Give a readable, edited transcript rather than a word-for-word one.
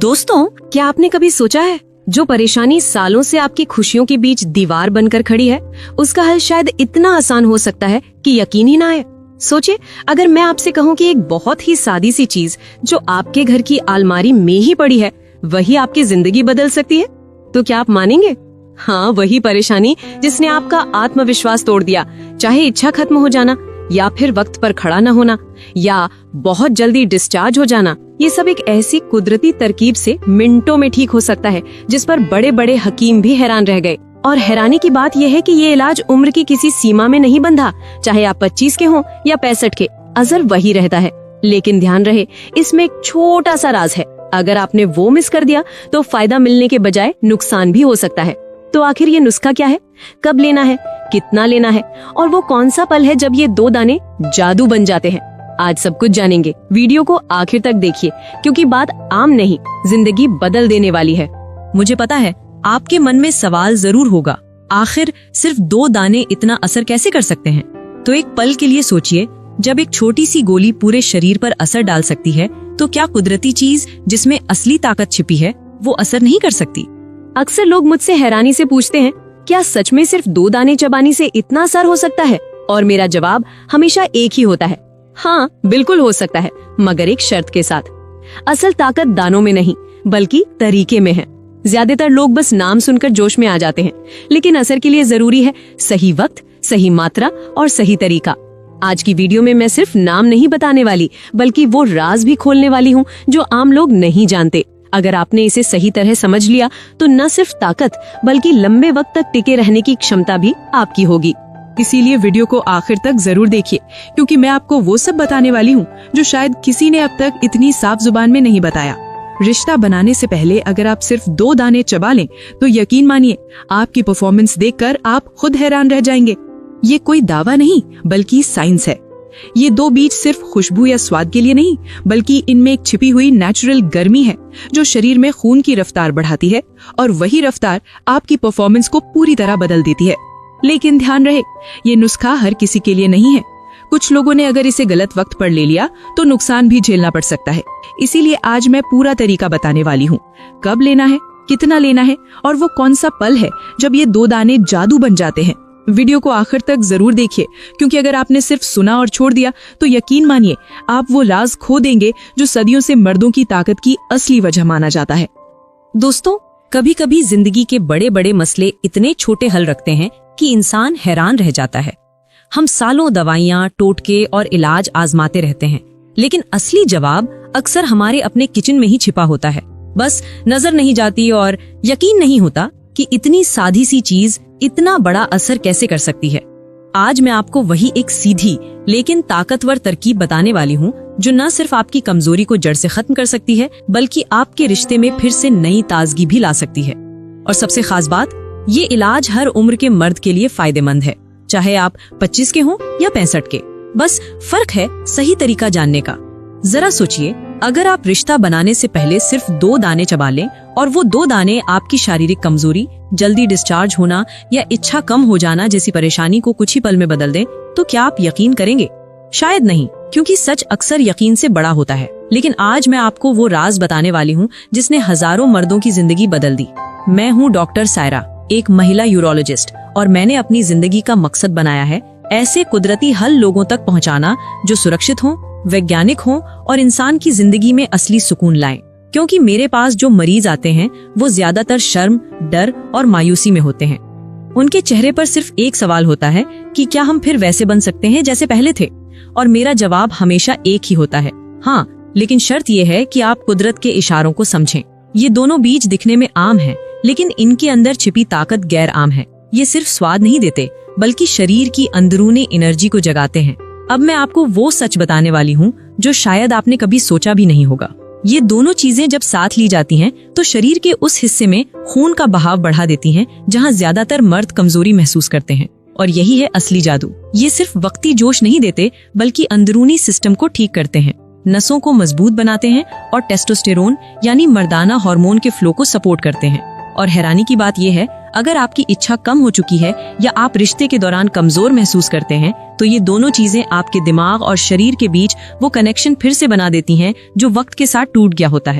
दोस्तों, क्या आपने कभी सोचा है जो परेशानी सालों से आपकी खुशियों के बीच दीवार बनकर खड़ी है, उसका हल शायद इतना आसान हो सकता है कि यकीन ही ना आए। सोचिए, अगर मैं आपसे कहूँ कि एक बहुत ही सादी सी चीज जो आपके घर की अलमारी में ही पड़ी है, वही आपकी जिंदगी बदल सकती है, तो क्या आप मानेंगे? हाँ, वही परेशानी जिसने आपका आत्मविश्वास तोड़ दिया, चाहे इच्छा खत्म हो जाना या फिर वक्त पर खड़ा न होना या बहुत जल्दी डिस्चार्ज हो जाना। ये सब एक ऐसी कुदरती तरकीब से मिनटों में ठीक हो सकता है जिस पर बड़े बड़े हकीम भी हैरान रह गए। और हैरानी की बात यह है कि ये इलाज उम्र की किसी सीमा में नहीं बंधा, चाहे आप 25 के हों या 65 के, असर वही रहता है। लेकिन ध्यान रहे, इसमें एक छोटा सा राज है। अगर आपने वो मिस कर दिया तो फायदा मिलने के बजाय नुकसान भी हो सकता है। तो आखिर ये नुस्खा क्या है, कब लेना है, कितना लेना है, और वो कौन सा पल है जब ये 2 दाने जादू बन जाते हैं? आज सब कुछ जानेंगे। वीडियो को आखिर तक देखिए, क्योंकि बात आम नहीं, जिंदगी बदल देने वाली है। मुझे पता है आपके मन में सवाल जरूर होगा, आखिर सिर्फ 2 दाने इतना असर कैसे कर सकते हैं? तो एक पल के लिए सोचिए, जब एक छोटी सी गोली पूरे शरीर पर असर डाल सकती है, तो क्या कुदरती चीज जिसमें असली ताकत छिपी है वो असर नहीं कर सकती? अक्सर लोग मुझसे हैरानी से पूछते हैं, क्या सच में सिर्फ 2 दाने चबाने से इतना असर हो सकता है? और मेरा जवाब हमेशा एक ही होता है, हाँ बिल्कुल हो सकता है, मगर एक शर्त के साथ। असल ताकत दानों में नहीं, बल्कि तरीके में है। ज्यादातर लोग बस नाम सुनकर जोश में आ जाते हैं, लेकिन असर के लिए जरूरी है सही वक्त, सही मात्रा और सही तरीका। आज की वीडियो में मैं सिर्फ नाम नहीं बताने वाली, बल्कि वो राज भी खोलने वाली हूँ जो आम लोग नहीं जानते। अगर आपने इसे सही तरह समझ लिया तो न सिर्फ ताकत, बल्कि लंबे वक्त तक टिके रहने की क्षमता भी आपकी होगी। इसीलिए वीडियो को आखिर तक जरूर देखिए, क्योंकि मैं आपको वो सब बताने वाली हूँ जो शायद किसी ने अब तक इतनी साफ जुबान में नहीं बताया। रिश्ता बनाने से पहले अगर आप सिर्फ 2 दाने चबा लें तो यकीन मानिए, आपकी परफॉर्मेंस देखकर आप खुद हैरान रह जाएंगे। ये कोई दावा नहीं, बल्कि साइंस है। ये 2 बीज सिर्फ खुशबू या स्वाद के लिए नहीं, बल्कि इनमें एक छिपी हुई नेचुरल गर्मी है जो शरीर में खून की रफ्तार बढ़ाती है, और वही रफ्तार आपकी परफॉर्मेंस को पूरी तरह बदल देती है। लेकिन ध्यान रहे, ये नुस्खा हर किसी के लिए नहीं है। कुछ लोगों ने अगर इसे गलत वक्त पर ले लिया तो नुकसान भी झेलना पड़ सकता है। इसीलिए आज मैं पूरा तरीका बताने वाली हूँ, कब लेना है, कितना लेना है, और वो कौन सा पल है जब ये 2 दाने जादू बन जाते हैं। वीडियो को आखिर तक जरूर देखिए, क्योंकि अगर आपने सिर्फ सुना और छोड़ दिया तो यकीन मानिए आप वो राज खो देंगे जो सदियों से मर्दों की ताकत की असली वजह माना जाता है। दोस्तों, कभी कभी जिंदगी के बड़े बड़े मसले इतने छोटे हल रखते हैं कि इंसान हैरान रह जाता है। हम सालों दवाइयाँ, टोटके और इलाज आजमाते रहते हैं, लेकिन असली जवाब अक्सर हमारे अपने किचन में ही छिपा होता है। बस नजर नहीं जाती और यकीन नहीं होता कि इतनी सादी सी चीज इतना बड़ा असर कैसे कर सकती है। आज मैं आपको वही एक सीधी लेकिन ताकतवर तरकीब बताने वाली हूँ जो न सिर्फ आपकी कमजोरी को जड़ से खत्म कर सकती है, बल्कि आपके रिश्ते में फिर से नई ताजगी भी ला सकती है। और सबसे खास बात, ये इलाज हर उम्र के मर्द के लिए फायदेमंद है, चाहे आप 25 के हों या 65 के। बस फर्क है सही तरीका जानने का। जरा सोचिए, अगर आप रिश्ता बनाने से पहले सिर्फ 2 दाने चबा लें और वो 2 दाने आपकी शारीरिक कमजोरी, जल्दी डिस्चार्ज होना या इच्छा कम हो जाना जैसी परेशानी को कुछ ही पल में बदल दें, तो क्या आप यकीन करेंगे? शायद नहीं, क्योंकि सच अक्सर यकीन से बड़ा होता है। लेकिन आज मैं आपको वो राज बताने वाली हूँ जिसने हजारों मर्दों की जिंदगी बदल दी। मैं हूँ डॉक्टर सायरा, एक महिला यूरोलॉजिस्ट, और मैंने अपनी जिंदगी का मकसद बनाया है ऐसे कुदरती हल लोगों तक पहुँचाना जो सुरक्षित हों, वैज्ञानिक हों और इंसान की जिंदगी में असली सुकून लाएं। क्योंकि मेरे पास जो मरीज आते हैं वो ज्यादातर शर्म, डर और मायूसी में होते हैं। उनके चेहरे पर सिर्फ एक सवाल होता है कि क्या हम फिर वैसे बन सकते हैं जैसे पहले थे? और मेरा जवाब हमेशा एक ही होता है, हाँ, लेकिन शर्त यह है कि आप कुदरत के इशारों को समझें। ये दोनों बीज दिखने में आम हैं, लेकिन इनके अंदर छिपी ताकत गैर आम है। ये सिर्फ स्वाद नहीं देते, बल्कि शरीर की अंदरूनी एनर्जी को जगाते हैं। अब मैं आपको वो सच बताने वाली हूँ जो शायद आपने कभी सोचा भी नहीं होगा। ये दोनों चीजें जब साथ ली जाती हैं तो शरीर के उस हिस्से में खून का बहाव बढ़ा देती हैं जहाँ ज्यादातर मर्द कमजोरी महसूस करते हैं। और यही है असली जादू। ये सिर्फ वक्ती जोश नहीं देते, बल्कि अंदरूनी सिस्टम को ठीक करते हैं, नसों को मजबूत बनाते हैं और टेस्टोस्टेरोन यानी मर्दाना हार्मोन के फ्लो को सपोर्ट करते हैं। और हैरानी की बात यह है, अगर आपकी इच्छा कम हो चुकी है या आप रिश्ते के दौरान कमजोर महसूस करते हैं, तो ये दोनों चीजें आपके दिमाग और शरीर के बीच वो कनेक्शन फिर से बना देती हैं जो वक्त के साथ टूट गया होता है।